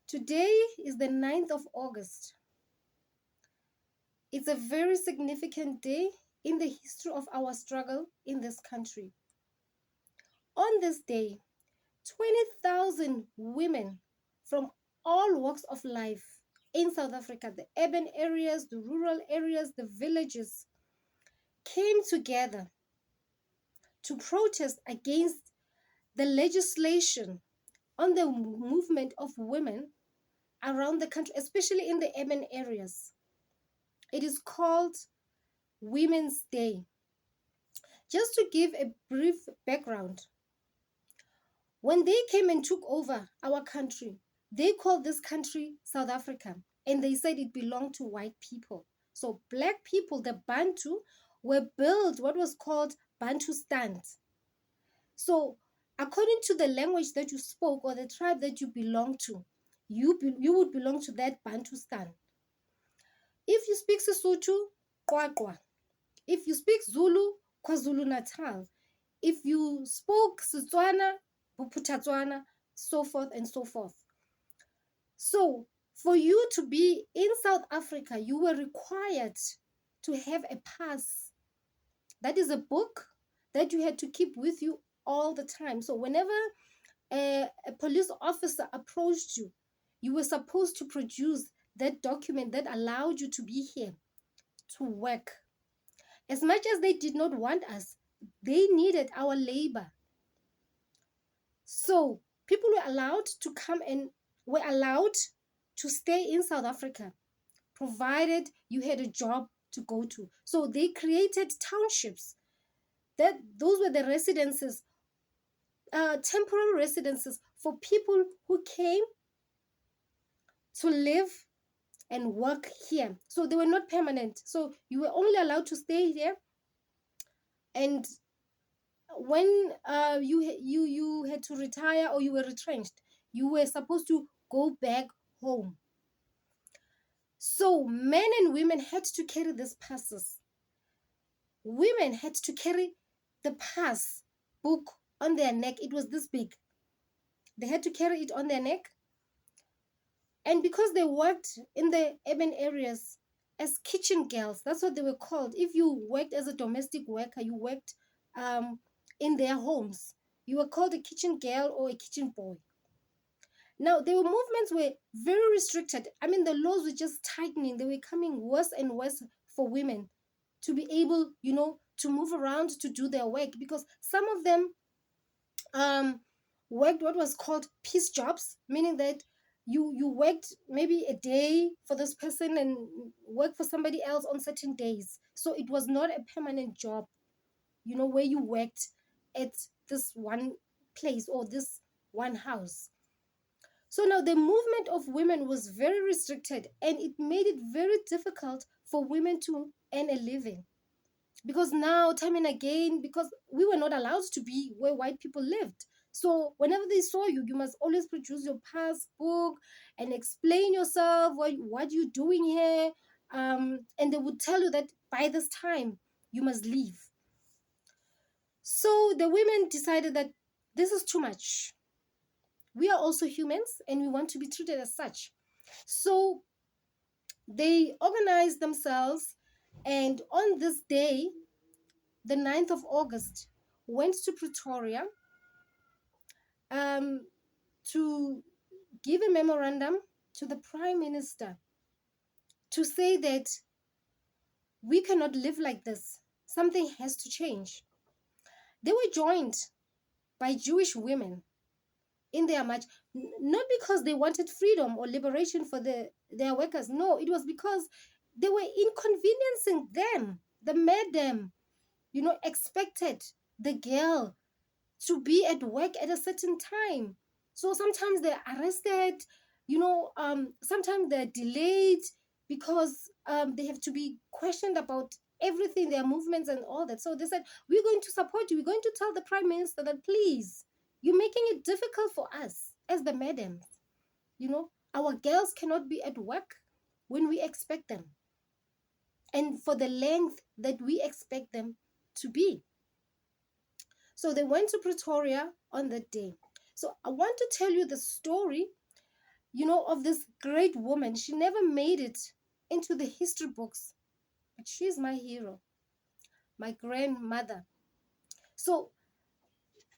Today is the 9th of August. It's a very significant day in the history of our struggle in this country. On this day, 20,000 women from all walks of life in South Africa, the urban areas, the rural areas, the villages, came together to protest against the legislation on the movement of women around the country, especially in the urban areas. It is called Women's Day. Just to give a brief background, when they came and took over our country, they called this country South Africa, and they said it belonged to white people. So black people, the Bantu, were built what was called Bantustan. So according to the language that you spoke or the tribe that you belong to, you would belong to that Bantustan. If you speak Sesotho, Qwaqwa. If you speak Zulu, KwaZulu Natal. If you spoke Setswana, Bophuthatswana, so forth and so forth. So for you to be in South Africa, you were required to have a pass. That is a book that you had to keep with you all the time. So whenever a police officer approached you, you were supposed to produce that document that allowed you to be here to work. As much as they did not want us, they needed our labor. So people were allowed to come and were allowed to stay in South Africa, provided you had a job to go to. So they created townships. Those were the residences, temporary residences for people who came to live and work here. So they were not permanent. So you were only allowed to stay here, and when you had to retire or you were retrenched, you were supposed to go back home. So men and women had to carry these passes. Women had to carry the pass book on their neck. It was this big. They had to carry it on their neck. And because they worked in the urban areas as kitchen girls, that's what they were called. If you worked as a domestic worker, you worked in their homes, you were called a kitchen girl or a kitchen boy. Now, their movements were very restricted. I mean, the laws were just tightening. They were coming worse and worse for women to be able, to move around to do their work, because some of them worked what was called piece jobs, meaning that you worked maybe a day for this person and work for somebody else on certain days. So it was not a permanent job, where you worked at this one place or this one house. So now the movement of women was very restricted, and it made it very difficult for women to earn a living. Because now, time and again, because we were not allowed to be where white people lived. So whenever they saw you, you must always produce your passbook and explain yourself, what you're doing here. And they would tell you that by this time, you must leave. So the women decided that this is too much. We are also humans and we want to be treated as such. So they organized themselves, and on this day, the 9th of August, went to Pretoria to give a memorandum to the Prime Minister to say that we cannot live like this. Something has to change. They were joined by Jewish women in their march, not because they wanted freedom or liberation for their workers. No, it was because they were inconveniencing them. The madam, expected the girl to be at work at a certain time. So sometimes they're arrested, sometimes they're delayed because they have to be questioned about everything, their movements and all that. So they said, we're going to support you. We're going to tell the Prime Minister that, please, you're making it difficult for us as the madams. Our girls cannot be at work when we expect them, and for the length that we expect them to be. So they went to Pretoria on that day. So I want to tell you the story of this great woman. She never made it into the history books, but she's my hero, my grandmother. So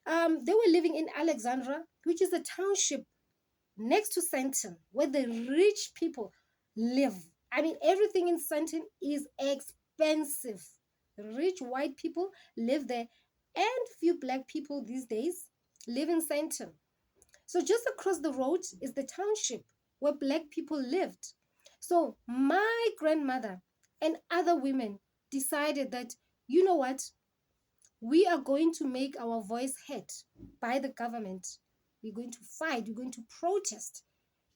they were living in Alexandra, which is a township next to Sandton, where the rich people live. I mean, everything in Sandton is expensive. Rich white people live there, and few black people these days live in Sandton. So just across the road is the township where black people lived. So my grandmother and other women decided that, you know what, we are going to make our voice heard by the government. We're going to fight, we're going to protest,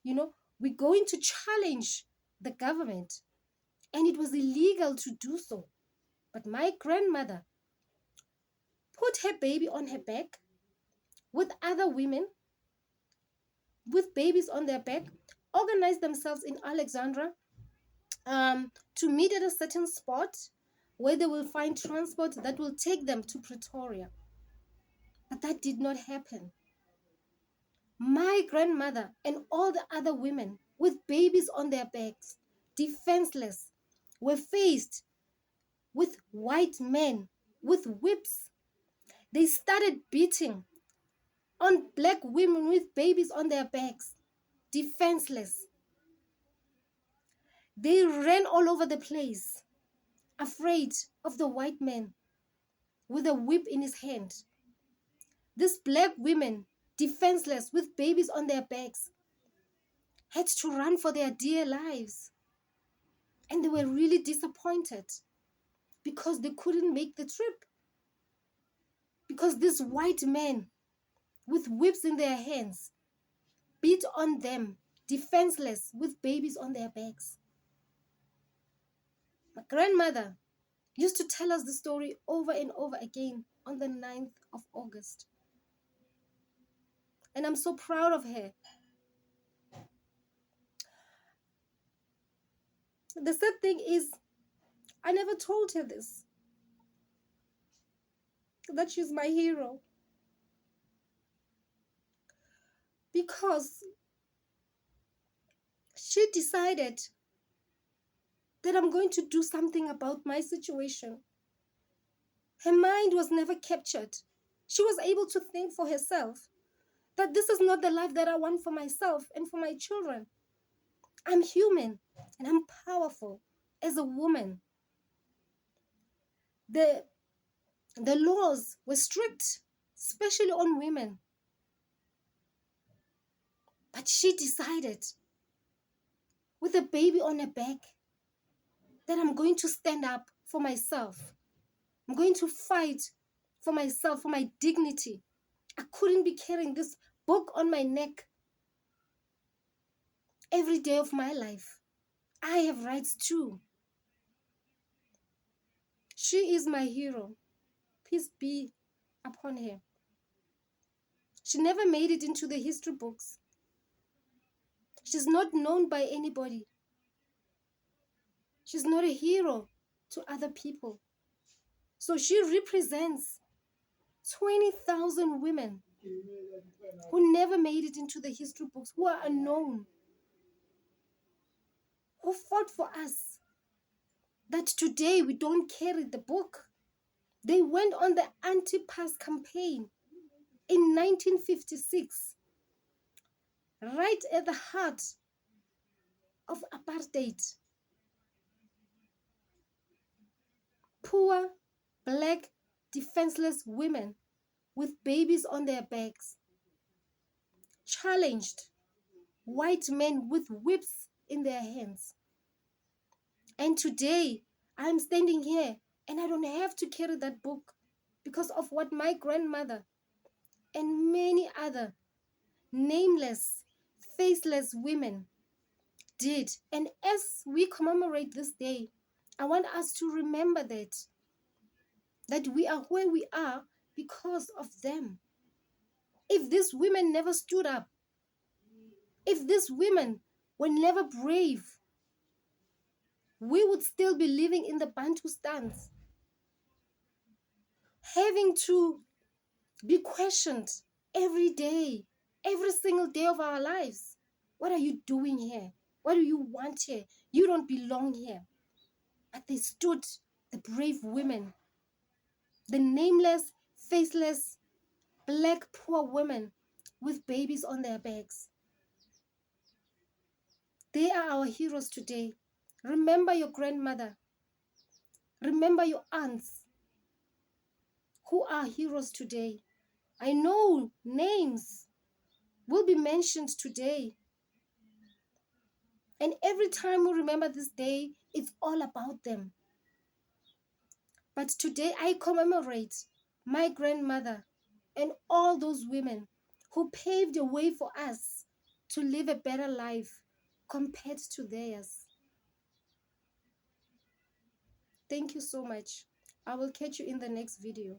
we're going to challenge the government. And it was illegal to do so. But my grandmother put her baby on her back with other women with babies on their back, organized themselves in Alexandra to meet at a certain spot where they will find transport that will take them to Pretoria. But that did not happen. My grandmother and all the other women with babies on their backs, defenseless, were faced with white men with whips. They started beating on black women with babies on their backs, defenseless. They ran all over the place, afraid of the white man with a whip in his hand. These black women, defenseless with babies on their backs, had to run for their dear lives. And they were really disappointed because they couldn't make the trip. Because these white men with whips in their hands beat on them, defenseless with babies on their backs. My grandmother used to tell us the story over and over again on the 9th of August. And I'm so proud of her. The sad thing is, I never told her this, that she's my hero. Because she decided that I'm going to do something about my situation. Her mind was never captured. She was able to think for herself that this is not the life that I want for myself and for my children. I'm human and I'm powerful as a woman. The laws were strict, especially on women. But she decided, with a baby on her back, that I'm going to stand up for myself. I'm going to fight for myself, for my dignity. I couldn't be carrying this book on my neck every day of my life. I have rights too. She is my hero. Peace be upon her. She never made it into the history books. She's not known by anybody. She's not a hero to other people. So she represents 20,000 women who never made it into the history books, who are unknown, who fought for us, that today we don't carry the book. They went on the anti-pass campaign in 1956, right at the heart of apartheid. Poor, black, defenseless women with babies on their backs challenged white men with whips in their hands. And today, I'm standing here and I don't have to carry that book because of what my grandmother and many other nameless, faceless women did. And as we commemorate this day, I want us to remember that we are where we are because of them. If these women never stood up, if these women were never brave, we would still be living in the Bantustans, having to be questioned every day, every single day of our lives. What are you doing here? What do you want here? You don't belong here. But they stood, the brave women, the nameless, faceless, black poor women with babies on their backs. They are our heroes today. Remember your grandmother. Remember your aunts who are heroes today. I know names will be mentioned today. And every time we remember this day, it's all about them. But today I commemorate my grandmother and all those women who paved the way for us to live a better life compared to theirs. Thank you so much. I will catch you in the next video.